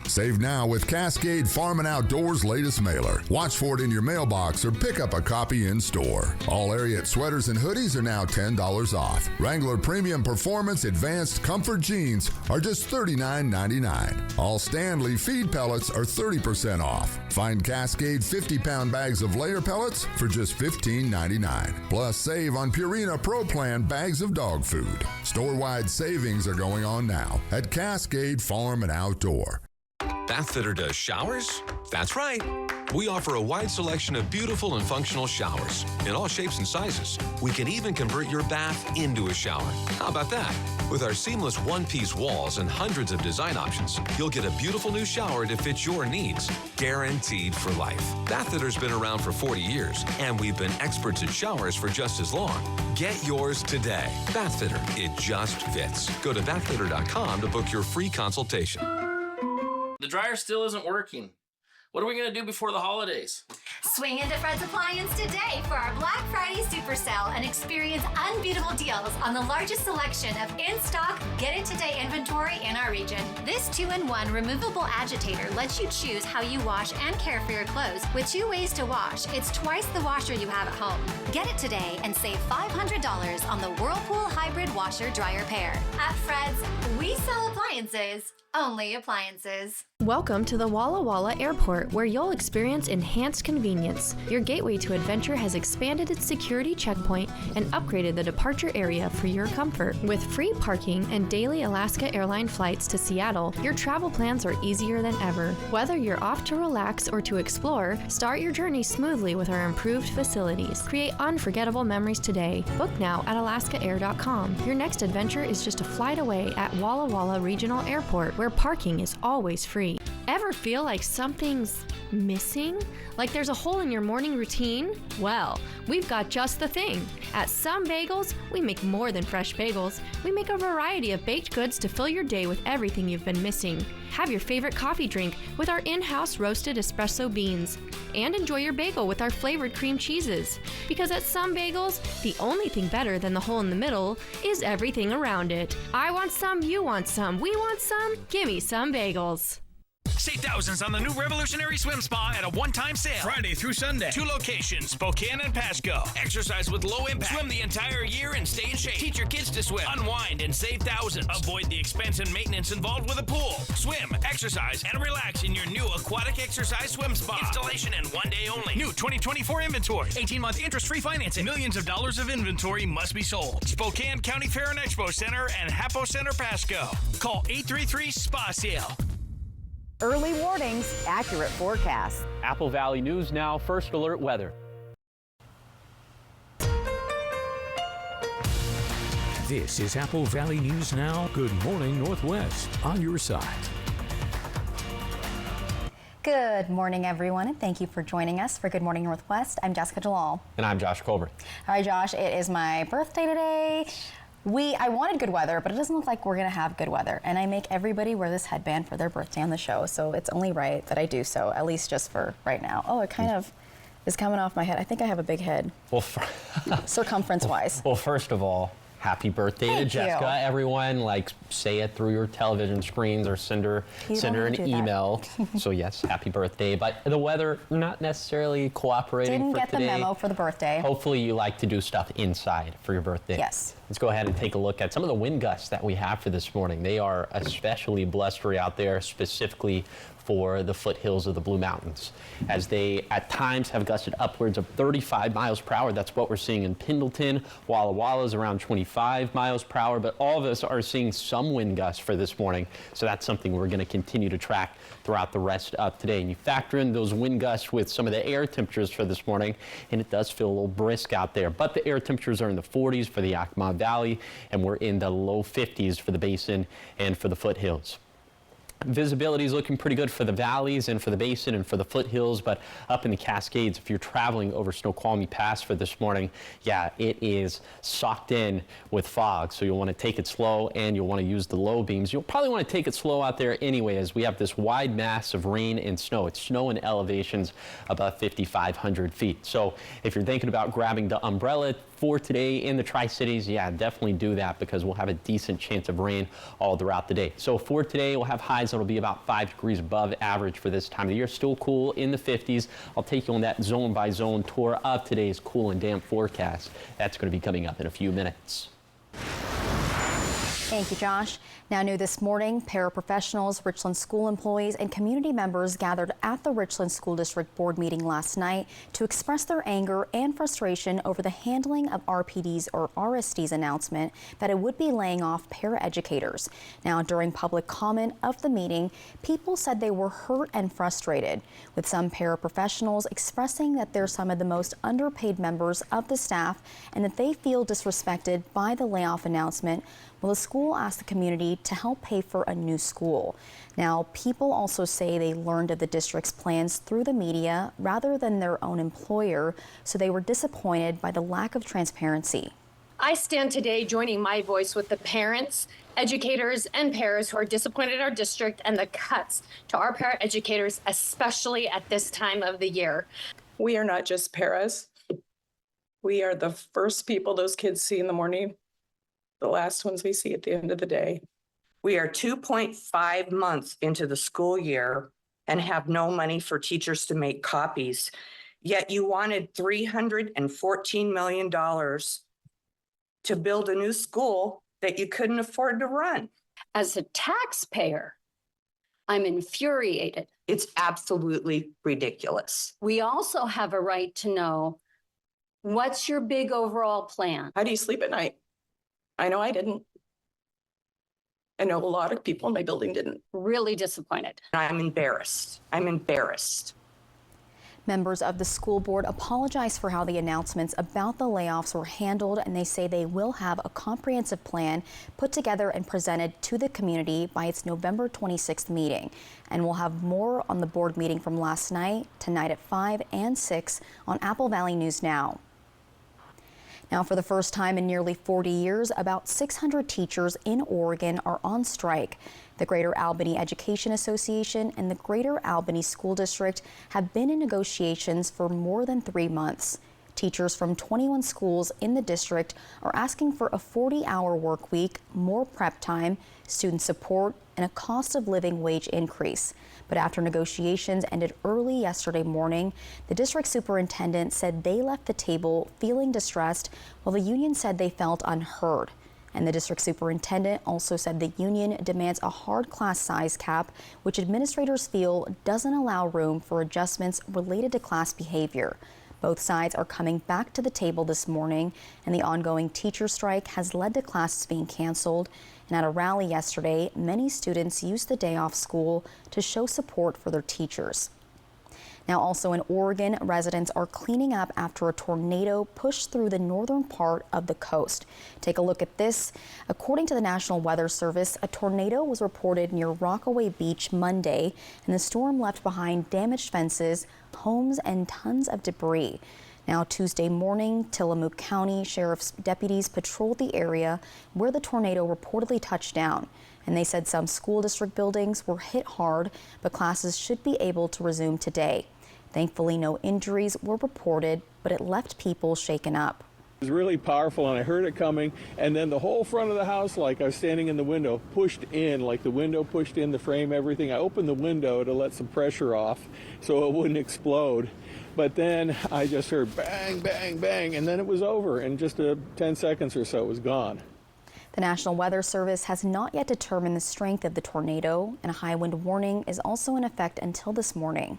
Save now with Cascade Farm and Outdoors' latest mailer. Watch for it in your mailbox or pick up a copy in store. All Ariat sweaters and hoodies are now $10 off. Wrangler Premium Performance Advanced Comfort Jeans are just $39.99. All Stanley feed pellets are 30% off. Find Cascade 50-pound bags of layer pellets for just $15.99. Plus, save on Purina Pro Plan bags of dog food. Store-wide savings are going on now at Cascade Farm and Outdoor. Bathfitter does showers? That's right. We offer a wide selection of beautiful and functional showers in all shapes and sizes. We can even convert your bath into a shower. How about that? With our seamless one-piece walls and hundreds of design options, you'll get a beautiful new shower to fit your needs, guaranteed for life. Bathfitter's been around for 40 years, and we've been experts at showers for just as long. Get yours today. Bathfitter, it just fits. Go to bathfitter.com to book your free consultation. The dryer still isn't working. What are we going to do before the holidays? Swing into Fred's Appliance today for our Black Friday Super Sale and experience unbeatable deals on the largest selection of in-stock, get-it-today inventory in our region. This 2-in-1 removable agitator lets you choose how you wash and care for your clothes. With 2 ways to wash, it's twice the washer you have at home. Get it today and save $500 on the Whirlpool Hybrid Washer Dryer Pair. At Fred's, we sell appliances Only Appliances. Welcome to the Walla Walla Airport, where you'll experience enhanced convenience. Your gateway to adventure has expanded its security checkpoint and upgraded the departure area for your comfort. With free parking and daily Alaska Airline flights to Seattle, your travel plans are easier than ever. Whether you're off to relax or to explore, start your journey smoothly with our improved facilities. Create unforgettable memories today. Book now at alaskaair.com. Your next adventure is just a flight away at Walla Walla Regional Airport, where parking is always free. Ever feel like something's missing? Like there's a hole in your morning routine? Well, we've got just the thing. At Some Bagels, we make more than fresh bagels. We make a variety of baked goods to fill your day with everything you've been missing. Have your favorite coffee drink with our in-house roasted espresso beans. And enjoy your bagel with our flavored cream cheeses. Because at Some Bagels, the only thing better than the hole in the middle is everything around it. I want some, you want some, we want some. Gimme Some Bagels. Save thousands on the new Revolutionary Swim Spa at a one-time sale. Friday through Sunday. 2 locations, Spokane and Pasco. Exercise with low impact. Swim the entire year and stay in shape. Teach your kids to swim. Unwind and save thousands. Avoid the expense and maintenance involved with a pool. Swim, exercise, and relax in your new aquatic exercise swim spa. Installation in 1 day only. New 2024 inventory. 18-month interest-free financing. Millions of dollars of inventory must be sold. Spokane County Fair and Expo Center and Hapo Center Pasco. Call 833-SPA-SALE. Early warnings, accurate forecasts. Apple Valley News Now, First Alert Weather. This is Apple Valley News Now. Good morning, Northwest. On your side. Good morning, everyone, and thank you for joining us for Good Morning Northwest. I'm Jessica Jalal. And I'm Josh Colbert. All right, Josh, it is my birthday today. I wanted good weather, but it doesn't look like we're going to have good weather. And I make everybody wear this headband for their birthday on the show, so it's only right that I do so, at least just for right now. Oh, it kind of is coming off my head. I think I have a big head, Well, circumference-wise. Well, first of all, happy birthday to Thank Jessica. you. Everyone, say it through your television screens or send her an email. So yes, happy birthday. But the weather, not necessarily cooperating Didn't for get today. the memo for the birthday. Hopefully you like to do stuff inside for your birthday. Yes. Let's go ahead and take a look at some of the wind gusts that we have for this morning. They are especially blustery out there, specifically for the foothills of the Blue Mountains, as they at times have gusted upwards of 35 miles per hour. That's what we're seeing in Pendleton. Walla Walla is around 25 miles per hour, but all of us are seeing some wind gusts for this morning. So that's something we're going to continue to track throughout the rest of today. And you factor in those wind gusts with some of the air temperatures for this morning, and it does feel a little brisk out there. But the air temperatures are in the 40s for the Yakima Valley, and we're in the low 50s for the basin and for the foothills. Visibility is looking pretty good for the valleys and for the basin and for the foothills, but up in the Cascades, if you're traveling over Snoqualmie Pass for this morning, yeah, it is socked in with fog. So you'll want to take it slow and you'll want to use the low beams. You'll probably want to take it slow out there anyway, as we have this wide mass of rain and snow. It's snow in elevations above 5,500 feet. So if you're thinking about grabbing the umbrella for today in the Tri-Cities, yeah, definitely do that, because we'll have a decent chance of rain all throughout the day. So for today, we'll have highs that'll be about 5 degrees above average for this time of the year. Still cool in the 50s. I'll take you on that zone by zone tour of today's cool and damp forecast. That's going to be coming up in a few minutes. Thank you, Josh. Now new this morning, paraprofessionals, Richland school employees, and community members gathered at the Richland School District Board meeting last night to express their anger and frustration over the handling of RPD's or RSD's announcement that it would be laying off paraeducators. Now, during public comment of the meeting, people said they were hurt and frustrated, with some paraprofessionals expressing that they're some of the most underpaid members of the staff and that they feel disrespected by the layoff announcement. Well, the school asked the community to help pay for a new school. Now, people also say they learned of the district's plans through the media rather than their own employer, so they were disappointed by the lack of transparency. I stand today joining my voice with the parents, educators, and paras who are disappointed in our district and the cuts to our paraeducators, especially at this time of the year. We are not just paras. We are the first people those kids see in the morning, the last ones we see at the end of the day. We are 2.5 months into the school year and have no money for teachers to make copies. Yet you wanted $314 million to build a new school that you couldn't afford to run. As a taxpayer, I'm infuriated. It's absolutely ridiculous. We also have a right to know, what's your big overall plan? How do you sleep at night? I know I didn't. I know a lot of people in my building didn't. Really disappointed. I'm embarrassed. I'm embarrassed. Members of the school board apologize for how the announcements about the layoffs were handled, and they say they will have a comprehensive plan put together and presented to the community by its November 26th meeting. And we'll have more on the board meeting from last night, tonight at 5 and 6 on Apple Valley News Now. Now, for the first time in nearly 40 years, about 600 teachers in Oregon are on strike. The Greater Albany Education Association and the Greater Albany School District have been in negotiations for more than 3 months. Teachers from 21 schools in the district are asking for a 40-hour work week, more prep time, student support, and a cost of living wage increase. But after negotiations ended early yesterday morning, the district superintendent said they left the table feeling distressed, while the union said they felt unheard. And the district superintendent also said the union demands a hard class size cap, which administrators feel doesn't allow room for adjustments related to class behavior. Both sides are coming back to the table this morning, and the ongoing teacher strike has led to classes being canceled. And at a rally yesterday, many students used the day off school to show support for their teachers. Now, also in Oregon, residents are cleaning up after a tornado pushed through the northern part of the coast. Take a look at this. According to the National Weather Service, a tornado was reported near Rockaway Beach Monday, and the storm left behind damaged fences, homes, and tons of debris. Now, Tuesday morning, Tillamook County Sheriff's deputies patrolled the area where the tornado reportedly touched down. And they said some school district buildings were hit hard, but classes should be able to resume today. Thankfully, no injuries were reported, but it left people shaken up. It was really powerful, and I heard it coming, and then the whole front of the house, like I was standing in the window, pushed in, like the window pushed in, the frame, everything. I opened the window to let some pressure off so it wouldn't explode. But then I just heard bang, bang, bang, and then it was over. In just 10 seconds or so, it was gone. The National Weather Service has not yet determined the strength of the tornado, and a high wind warning is also in effect until this morning.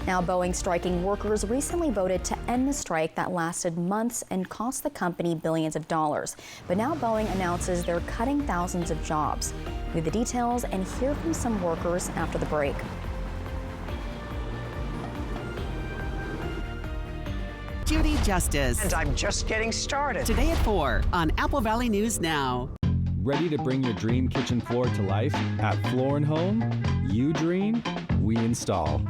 Now, Boeing striking workers recently voted to end the strike that lasted months and cost the company billions of dollars. But now Boeing announces they're cutting thousands of jobs. We have the details and hear from some workers after the break. Judy Justice. And I'm just getting started. Today at 4 on Apple Valley News Now. Ready to bring your dream kitchen floor to life? At Floor & Home, you dream, we install.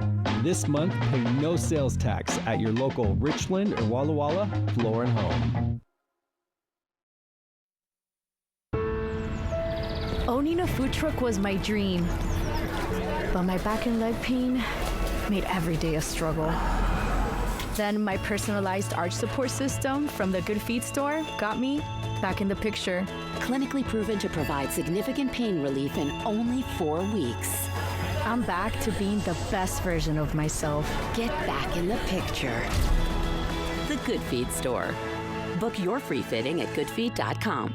This month, pay no sales tax at your local Richland or Walla Walla Floor & Home. Owning a food truck was my dream, but my back and leg pain made every day a struggle. Then my personalized arch support system from the Good Feet store got me back in the picture. Clinically proven to provide significant pain relief in only 4 weeks. I'm back to being the best version of myself. Get back in the picture. The Good Feet store. Book your free fitting at goodfeet.com.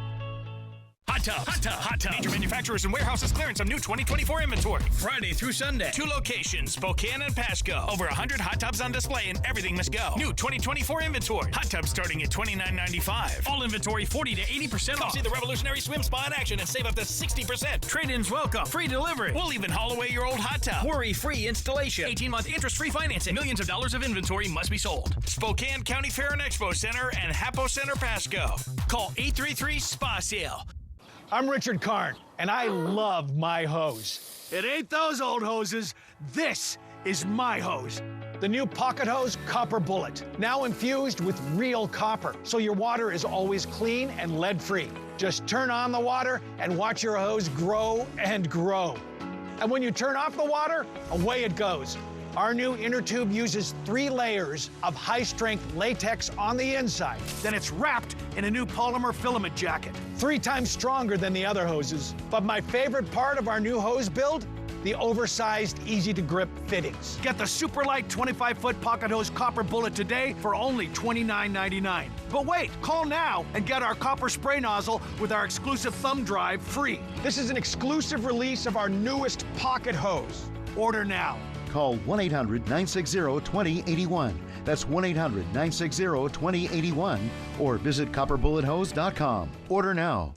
Hot Tub, Hot Tub, Hot Tub. Major manufacturers and warehouses clearance some new 2024 inventory. Friday through Sunday. 2 locations, Spokane and Pasco. Over 100 hot tubs on display and everything must go. New 2024 inventory. Hot tubs starting at $29.95. All inventory 40 to 80% off. See the revolutionary swim spa in action and save up to 60%. Trade-ins welcome. Free delivery. We'll even haul away your old hot tub. Worry-free installation. 18-month interest-free financing. Millions of dollars of inventory must be sold. Spokane County Fair and Expo Center and Hapo Center Pasco. Call 833-SPA-SALE. I'm Richard Karn, and I love my hose. It ain't those old hoses. This is my hose. The new Pocket Hose Copper Bullet, now infused with real copper, so your water is always clean and lead-free. Just turn on the water and watch your hose grow and grow. And when you turn off the water, away it goes. Our new inner tube uses 3 layers of high-strength latex on the inside. Then it's wrapped in a new polymer filament jacket, 3 times stronger than the other hoses. But my favorite part of our new hose build the oversized, easy-to-grip fittings. Get the Superlight 25-foot pocket hose copper bullet today for only $29.99. But wait, call now and get our copper spray nozzle with our exclusive thumb drive free. This is an exclusive release of our newest pocket hose. Order now. Call 1-800-960-2081. That's 1-800-960-2081 or visit copperbullet.hose.com. Order now.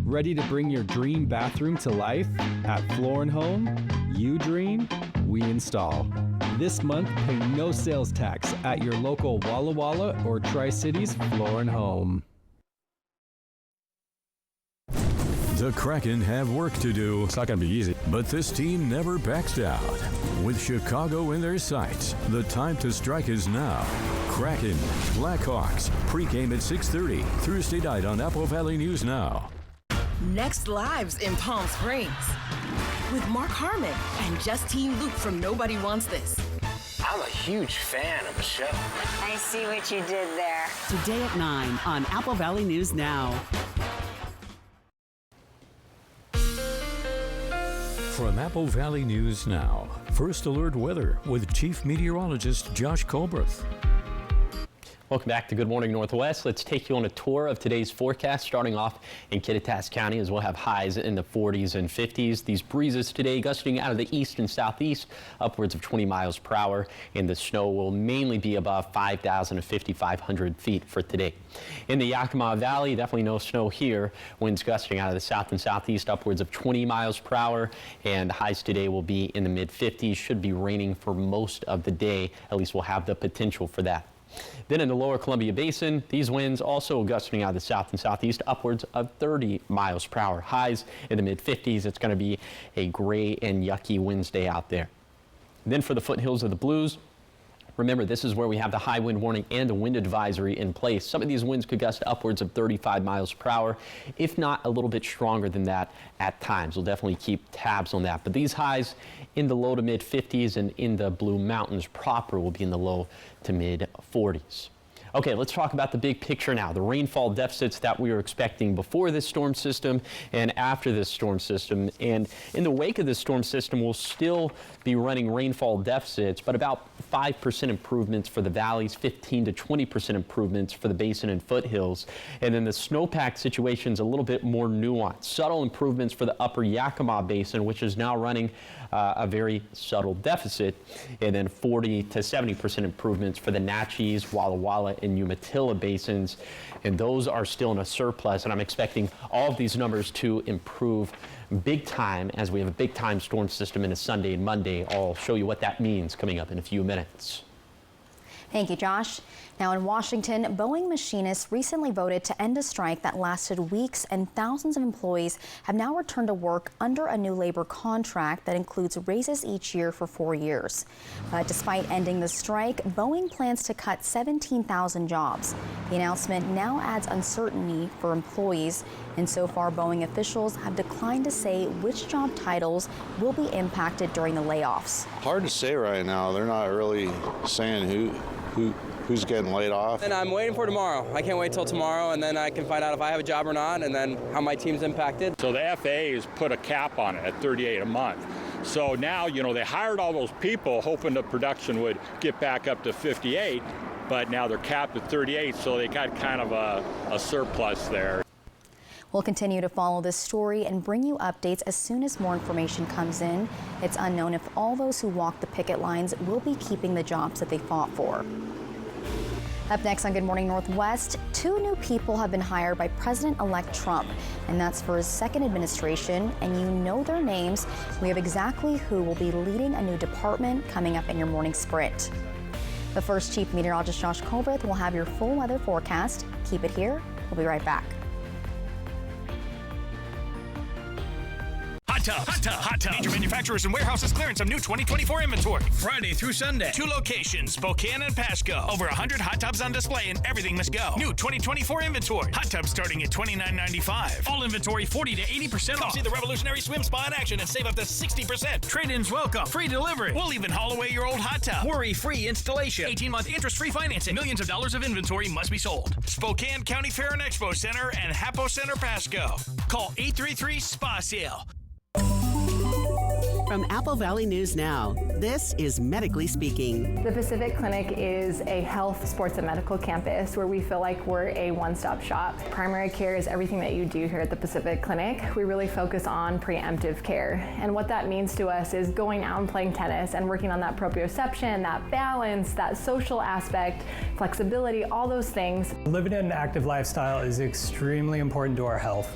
Ready to bring your dream bathroom to life? At Floor & Home, you dream, we install. This month, pay no sales tax at your local Walla Walla or Tri-Cities Floor & Home. The Kraken have work to do. It's not going to be easy. But this team never backs down. With Chicago in their sights, the time to strike is now. Kraken, Blackhawks, pregame at 6:30, Thursday night on Apple Valley News Now. Next Live's in Palm Springs with Mark Harmon and Justine Luke from Nobody Wants This. I'm a huge fan of the show. I see what you did there. Today at 9 on Apple Valley News Now. From Apple Valley News Now, First Alert Weather with Chief Meteorologist Josh Colbreth. Welcome back to Good Morning Northwest. Let's take you on a tour of today's forecast, starting off in Kittitas County, as we'll have highs in the 40s and 50s. These breezes today gusting out of the east and southeast, upwards of 20 miles per hour, and the snow will mainly be above 5,000 to 5,500 feet for today. In the Yakima Valley, definitely no snow here. Winds gusting out of the south and southeast, upwards of 20 miles per hour, and highs today will be in the mid-50s. Should be raining for most of the day. At least we'll have the potential for that. Then in the lower Columbia Basin, these winds also gusting out of the south and southeast, upwards of 30 miles per hour. Highs in the mid-50s. It's going to be a gray and yucky Wednesday out there. Then for the foothills of the Blues, remember, this is where we have the high wind warning and the wind advisory in place. Some of these winds could gust upwards of 35 miles per hour, if not a little bit stronger than that at times. We'll definitely keep tabs on that. But these highs in the low to mid 50s and in the Blue Mountains proper will be in the low to mid 40s. Okay, let's talk about the big picture now. The rainfall deficits that we were expecting before this storm system and after this storm system. And in the wake of this storm system, we'll still be running rainfall deficits, but about 5% improvements for the valleys, 15 to 20% improvements for the basin and foothills. And then the snowpack situation is a little bit more nuanced. Subtle improvements for the upper Yakima Basin, which is now running a very subtle deficit, and then 40 to 70% improvements for the Natchez, Walla Walla, and Umatilla basins, and those are still in a surplus, and I'm expecting all of these numbers to improve big time as we have a big time storm system in a Sunday and Monday. I'll show you what that means coming up in a few minutes. Thank you, Josh. Now in Washington, Boeing machinists recently voted to end a strike that lasted weeks, and thousands of employees have now returned to work under a new labor contract that includes raises each year for 4 years. But despite ending the strike, Boeing plans to cut 17,000 jobs. The announcement now adds uncertainty for employees, and so far Boeing officials have declined to say which job titles will be impacted during the layoffs. Hard to say right now. They're not really saying who's getting laid off. And I'm waiting for tomorrow. I can't wait till tomorrow, and then I can find out if I have a job or not, and then how my team's impacted. So the FAA has put a cap on it at 38 a month. So now, they hired all those people hoping the production would get back up to 58, but now they're capped at 38, so they got kind of a surplus there. We'll continue to follow this story and bring you updates as soon as more information comes in. It's unknown if all those who walk the picket lines will be keeping the jobs that they fought for. Up next on Good Morning Northwest, 2 new people have been hired by President-elect Trump, and that's for his second administration, and you know their names. We have exactly who will be leading a new department coming up in your morning sprint. But first, Chief Meteorologist Josh Colbreth will have your full weather forecast. Keep it here. We'll be right back. Hot Tub. Major manufacturers and warehouses clearance some new 2024 inventory. Friday through Sunday. 2 locations, Spokane and Pasco. Over 100 hot tubs on display and everything must go. New 2024 inventory. Hot tubs starting at $29.95. All inventory 40 to 80% off. Come see the revolutionary swim spa in action and save up to 60%. Trade-ins welcome. Free delivery. We'll even haul away your old hot tub. Worry-free installation. 18-month interest-free financing. Millions of dollars of inventory must be sold. Spokane County Fair and Expo Center and Hapo Center Pasco. Call 833-SPA-SALE. From Apple Valley News Now, this is Medically Speaking. The Pacific Clinic is a health, sports, and medical campus where we feel like we're a one-stop shop. Primary care is everything that you do here at the Pacific Clinic. We really focus on preemptive care. And what that means to us is going out and playing tennis and working on that proprioception, that balance, that social aspect, flexibility, all those things. Living an active lifestyle is extremely important to our health.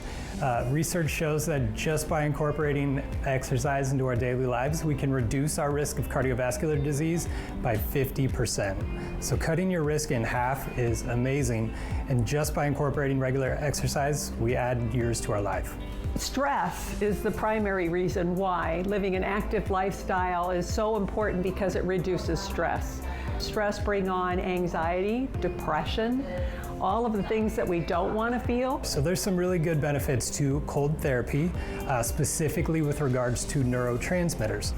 Research shows that just by incorporating exercise into our daily lives, we can reduce our risk of cardiovascular disease by 50%. So cutting your risk in half is amazing, and just by incorporating regular exercise, we add years to our life. Stress is the primary reason why living an active lifestyle is so important, because it reduces stress. Stress brings on anxiety, depression, all of the things that we don't want to feel. So there's some really good benefits to cold therapy, specifically with regards to neurotransmitters.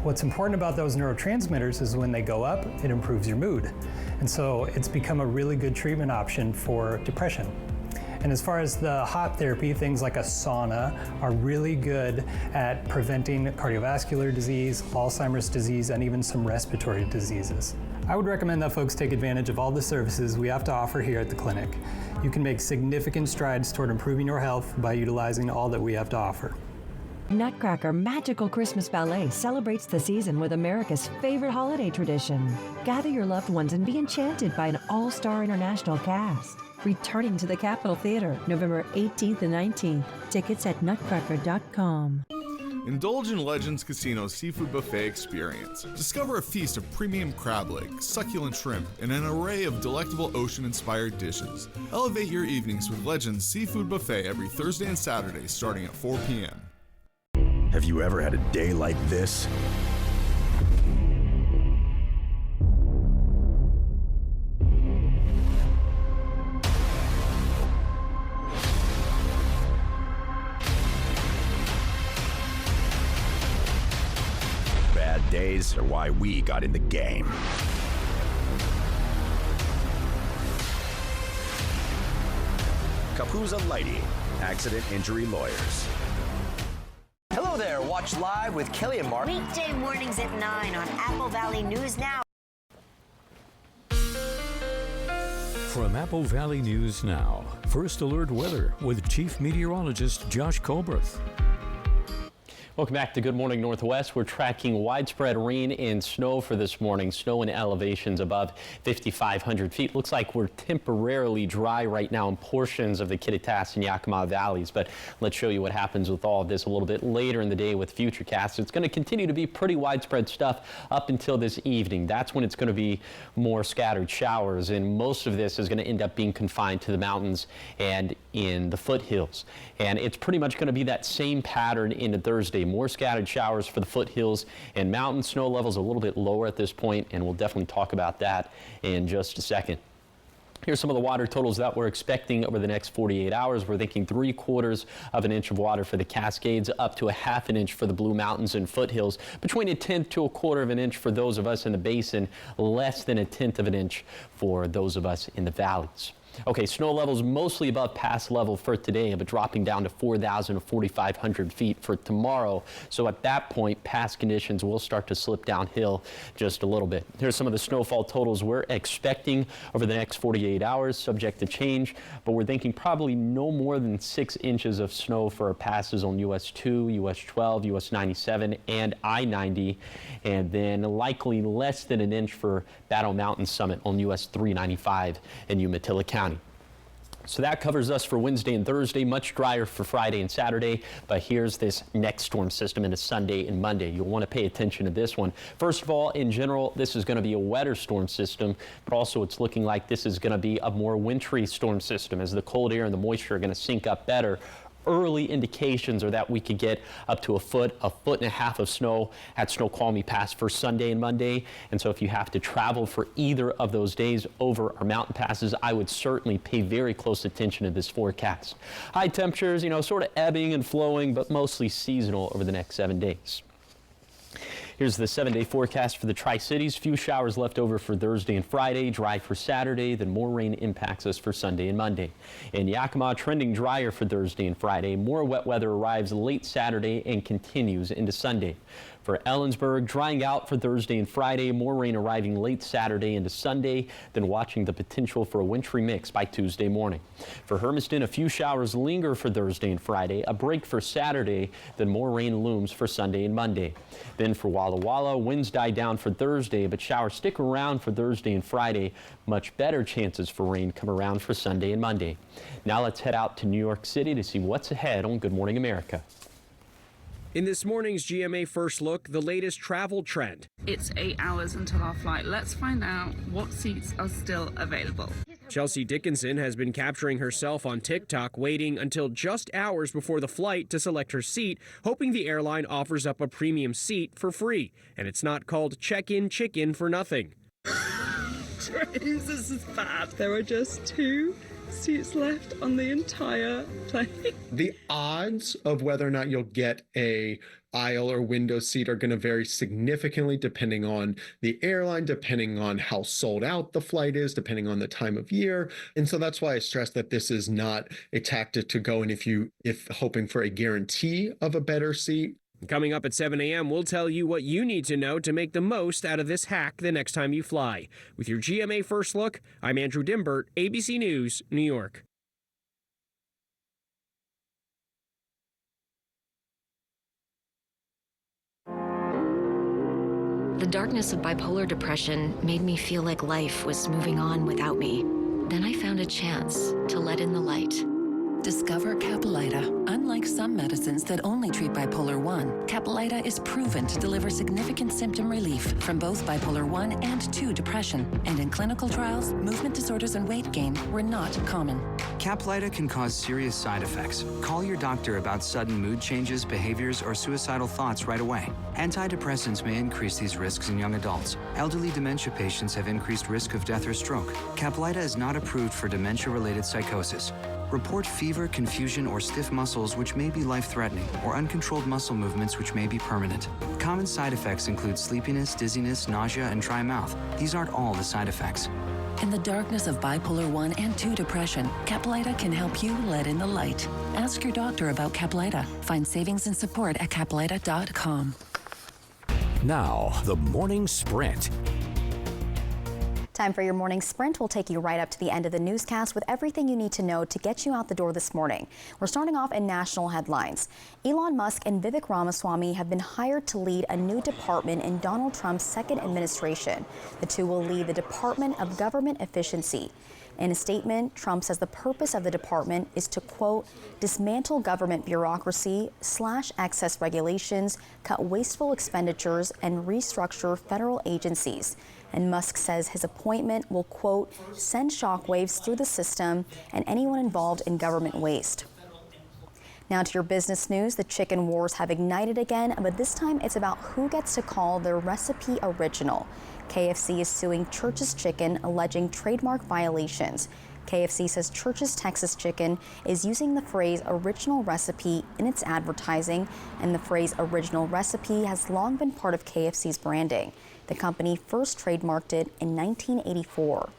What's important about those neurotransmitters is when they go up, it improves your mood. And so it's become a really good treatment option for depression. And as far as the hot therapy, things like a sauna are really good at preventing cardiovascular disease, Alzheimer's disease, and even some respiratory diseases. I would recommend that folks take advantage of all the services we have to offer here at the clinic. You can make significant strides toward improving your health by utilizing all that we have to offer. Nutcracker Magical Christmas Ballet celebrates the season with America's favorite holiday tradition. Gather your loved ones and be enchanted by an all-star international cast. Returning to the Capitol Theater November 18th and 19th. Tickets at nutcracker.com. Indulge in Legends Casino's seafood buffet experience. Discover a feast of premium crab legs, succulent shrimp, and an array of delectable ocean-inspired dishes. Elevate your evenings with Legends Seafood Buffet every Thursday and Saturday starting at 4 p.m. Have you ever had a day like this? Bad days are why we got in the game. Capuzza Lighting, accident injury lawyers. Hello there. Watch live with Kelly and Mark. Weekday mornings at 9 on Apple Valley News Now. From Apple Valley News Now, First Alert Weather with Chief Meteorologist Josh Colbreth. Welcome back to Good Morning Northwest. We're tracking widespread rain and snow for this morning. Snow in elevations above 5,500 feet. Looks like we're temporarily dry right now in portions of the Kittitas and Yakima valleys, but let's show you what happens with all of this a little bit later in the day with Futurecast. It's going to continue to be pretty widespread stuff up until this evening. That's when it's going to be more scattered showers, and most of this is going to end up being confined to the mountains and in the foothills. And it's pretty much going to be that same pattern into Thursday. More scattered showers for the foothills and mountain. Snow levels a little bit lower at this point, and we'll definitely talk about that in just a second. Here's some of the water totals that we're expecting over the next 48 hours. We're thinking 3/4 of an inch of water for the Cascades, up to 1/2 inch for the Blue Mountains and foothills, between 1/10 to 1/4 of an inch for those of us in the basin, less than 1/10 of an inch for those of us in the valleys. Okay, snow levels mostly above pass level for today, but dropping down to 4,000 to 4,500 feet for tomorrow. So at that point, pass conditions will start to slip downhill just a little bit. Here's some of the snowfall totals we're expecting over the next 48 hours, subject to change, but we're thinking probably no more than 6 inches of snow for our passes on US 2, US 12, US 97, and I-90, and then likely less than an inch for Battle Mountain Summit on US 395 in Umatilla County. So that covers us for Wednesday and Thursday, much drier for Friday and Saturday. But here's this next storm system into Sunday and Monday. You'll want to pay attention to this one. First of all, in general, this is going to be a wetter storm system, but also it's looking like this is going to be a more wintry storm system as the cold air and the moisture are going to sync up better. Early indications are that we could get up to a foot and a half of snow at Snoqualmie Pass for Sunday and Monday. And so if you have to travel for either of those days over our mountain passes, I would certainly pay very close attention to this forecast. High temperatures, sort of ebbing and flowing, but mostly seasonal over the next 7 days. Here's the 7-day forecast for the Tri-Cities. Few showers left over for Thursday and Friday, dry for Saturday, then more rain impacts us for Sunday and Monday. In Yakima, trending drier for Thursday and Friday. More wet weather arrives late Saturday and continues into Sunday. For Ellensburg, drying out for Thursday and Friday, more rain arriving late Saturday into Sunday, then watching the potential for a wintry mix by Tuesday morning. For Hermiston, a few showers linger for Thursday and Friday, a break for Saturday, then more rain looms for Sunday and Monday. Then for Walla Walla, winds die down for Thursday, but showers stick around for Thursday and Friday. Much better chances for rain come around for Sunday and Monday. Now let's head out to New York City to see what's ahead on Good Morning America. In this morning's GMA First Look, the latest travel trend. It's 8 hours until our flight. Let's find out what seats are still available. Chelsea Dickinson has been capturing herself on TikTok, waiting until just hours before the flight to select her seat, hoping the airline offers up a premium seat for free. And it's not called check-in chicken for nothing. This is bad. There are just 2 seats left on the entire plane. The odds of whether or not you'll get a aisle or window seat are going to vary significantly depending on the airline, depending on how sold out the flight is, depending on the time of year. And so that's why I stress that this is not a tactic to go in if hoping for a guarantee of a better seat. Coming up at 7 a.m., we'll tell you what you need to know to make the most out of this hack the next time you fly. With your GMA First Look, I'm Andrew Dimbert, ABC News, New York. The darkness of bipolar depression made me feel like life was moving on without me. Then I found a chance to let in the light. Discover Caplyta. Unlike some medicines that only treat bipolar 1, Caplyta is proven to deliver significant symptom relief from both bipolar 1 and 2 depression. And in clinical trials, movement disorders and weight gain were not common. Caplyta can cause serious side effects. Call your doctor about sudden mood changes, behaviors, or suicidal thoughts right away. Antidepressants may increase these risks in young adults. Elderly dementia patients have increased risk of death or stroke. Caplyta is not approved for dementia-related psychosis. Report fever, confusion, or stiff muscles which may be life-threatening, or uncontrolled muscle movements which may be permanent. Common side effects include sleepiness, dizziness, nausea, and dry mouth. These aren't all the side effects. In the darkness of bipolar 1 and 2 depression, Caplyta can help you let in the light. Ask your doctor about Caplyta. Find savings and support at Caplyta.com. Now, the Morning Sprint. Time for your morning sprint. We'll take you right up to the end of the newscast with everything you need to know to get you out the door this morning. We're starting off in national headlines. Elon Musk and Vivek Ramaswamy have been hired to lead a new department in Donald Trump's second administration. The two will lead the Department of Government Efficiency. In a statement, Trump says the purpose of the department is to, quote, dismantle government bureaucracy, slash excess regulations, cut wasteful expenditures, and restructure federal agencies. And Musk says his appointment will, quote, send shockwaves through the system and anyone involved in government waste. Now to your business news. The chicken wars have ignited again, but this time it's about who gets to call their recipe original. KFC is suing Church's Chicken, alleging trademark violations. KFC says Church's Texas Chicken is using the phrase original recipe in its advertising, and the phrase original recipe has long been part of KFC's branding. The company first trademarked it in 1984.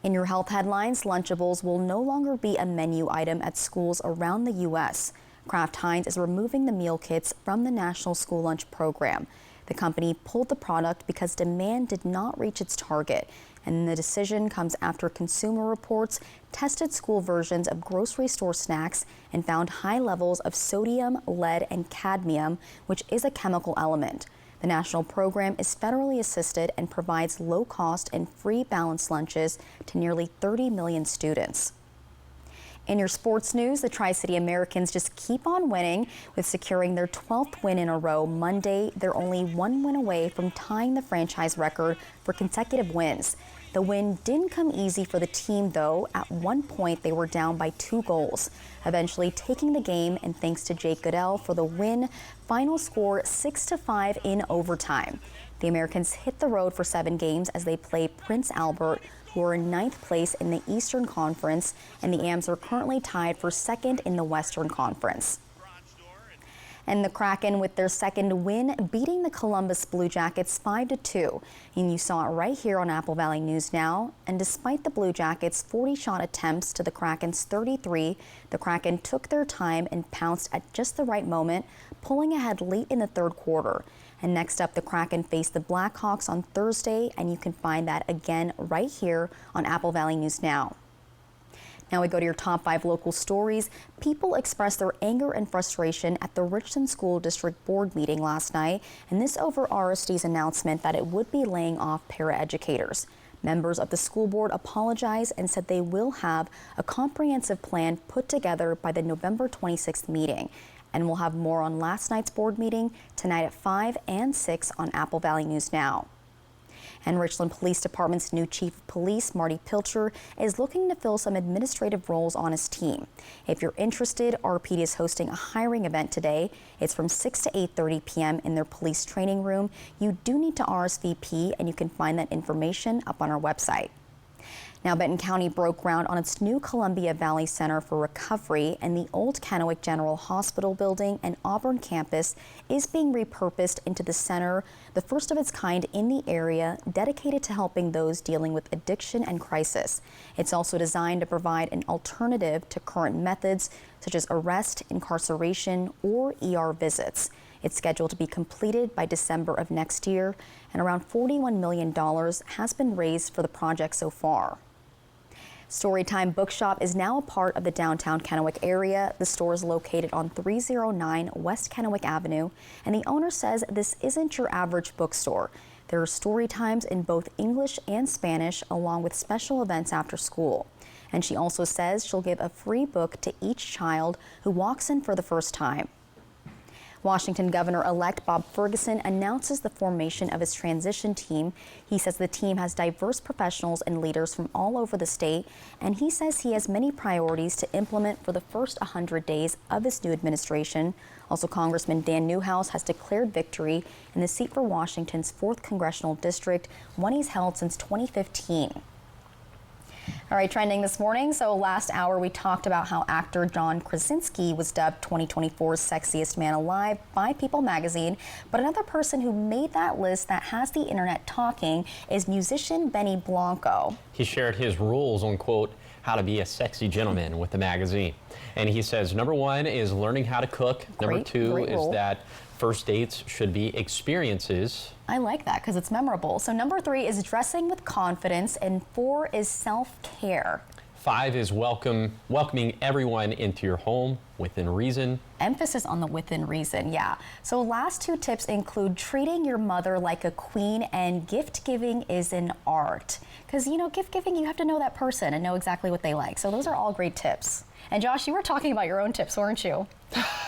In your health headlines, Lunchables will no longer be a menu item at schools around the U.S. Kraft Heinz is removing the meal kits from the National School Lunch Program. The company pulled the product because demand did not reach its target, and the decision comes after Consumer Reports tested school versions of grocery store snacks and found high levels of sodium, lead, and cadmium, which is a chemical element. The national program is federally assisted and provides low-cost and free balanced lunches to nearly 30 million students. In your sports news, the Tri-City Americans just keep on winning, with securing their 12th win in a row Monday. They're only one win away from tying the franchise record for consecutive wins. The win didn't come easy for the team, though. At one point, they were down by 2 goals, eventually taking the game, and thanks to Jake Goodell for the win. Final score 6-5 in overtime. The Americans hit the road for 7 games as they play Prince Albert, who are in 9th place in the Eastern Conference, and the Ams are currently tied for 2nd in the Western Conference. And the Kraken with their second win, beating the Columbus Blue Jackets 5-2. And you saw it right here on Apple Valley News Now. And despite the Blue Jackets' 40-shot attempts to the Kraken's 33, the Kraken took their time and pounced at just the right moment, pulling ahead late in the third quarter. And next up, the Kraken faced the Blackhawks on Thursday, and you can find that again right here on Apple Valley News Now. Now we go to your top 5 local stories. People expressed their anger and frustration at the Richland School District Board meeting last night, and this over RSD's announcement that it would be laying off paraeducators. Members of the school board apologized and said they will have a comprehensive plan put together by the November 26th meeting. And we'll have more on last night's board meeting tonight at 5 and 6 on Apple Valley News Now. And Richland Police Department's new Chief of Police, Marty Pilcher, is looking to fill some administrative roles on his team. If you're interested, RPD is hosting a hiring event today. It's from 6 to 8:30 p.m. in their police training room. You do need to RSVP, and you can find that information up on our website. Now, Benton County broke ground on its new Columbia Valley Center for Recovery, and the old Kennewick General Hospital building and Auburn campus is being repurposed into the center, the first of its kind in the area, dedicated to helping those dealing with addiction and crisis. It's also designed to provide an alternative to current methods such as arrest, incarceration, or ER visits. It's scheduled to be completed by December of next year, and around $41 million has been raised for the project so far. Storytime Bookshop is now a part of the downtown Kennewick area. The store is located on 309 West Kennewick Avenue, and the owner says this isn't your average bookstore. There are story times in both English and Spanish, along with special events after school. And she also says she'll give a free book to each child who walks in for the first time. Washington Governor-elect Bob Ferguson announces the formation of his transition team. He says the team has diverse professionals and leaders from all over the state, and he says he has many priorities to implement for the first 100 days of this new administration. Also, Congressman Dan Newhouse has declared victory in the seat for Washington's 4th Congressional District, one he's held since 2015. All right, trending this morning. So last hour we talked about how actor John Krasinski was dubbed 2024's Sexiest Man Alive by People magazine. But another person who made that list that has the internet talking is musician Benny Blanco. He shared his rules on, quote, how to be a sexy gentleman with the magazine. And he says, number 1 is learning how to cook. Number 2 is that first dates should be experiences. I like that because it's memorable. So number 3 is dressing with confidence, and 4 is self-care. 5 is welcoming everyone into your home within reason. Emphasis on the within reason, yeah. So last 2 tips include treating your mother like a queen, and gift giving is an art. Because, you know, gift giving, you have to know that person and know exactly what they like. So those are all great tips. And Josh, you were talking about your own tips, weren't you?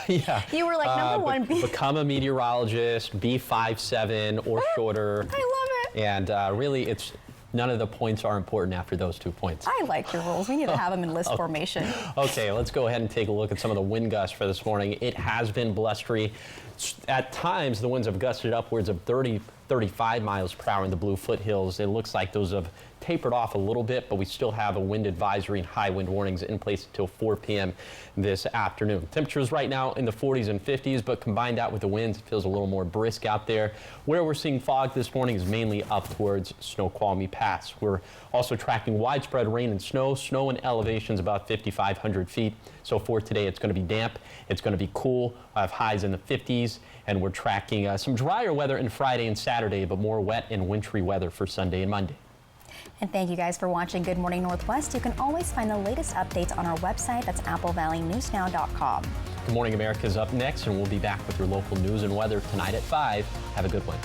Yeah. You were like, number 1, become a meteorologist, be 5'7" or shorter. I love it. And really, it's none of the points are important after those 2 points. I like your rules. We need to have them in list formation. Okay, let's go ahead and take a look at some of the wind gusts for this morning. It has been blustery. At times, the winds have gusted upwards of 30, 35 miles per hour in the Blue Foothills. It looks like those have tapered off a little bit, but we still have a wind advisory and high wind warnings in place until 4 p.m. this afternoon. Temperatures right now in the 40s and 50s, but combined out with the winds, it feels a little more brisk out there. Where we're seeing fog this morning is mainly up towards Snoqualmie Pass. We're also tracking widespread rain and snow in elevations about 5,500 feet. So for today, it's going to be damp. It's going to be cool. I have highs in the 50s, and we're tracking some drier weather in Friday and Saturday, but more wet and wintry weather for Sunday and Monday. And thank you guys for watching Good Morning Northwest. You can always find the latest updates on our website. That's applevalleyNewsNow.com. Good Morning America is up next, and we'll be back with your local news and weather tonight at 5. Have a good one.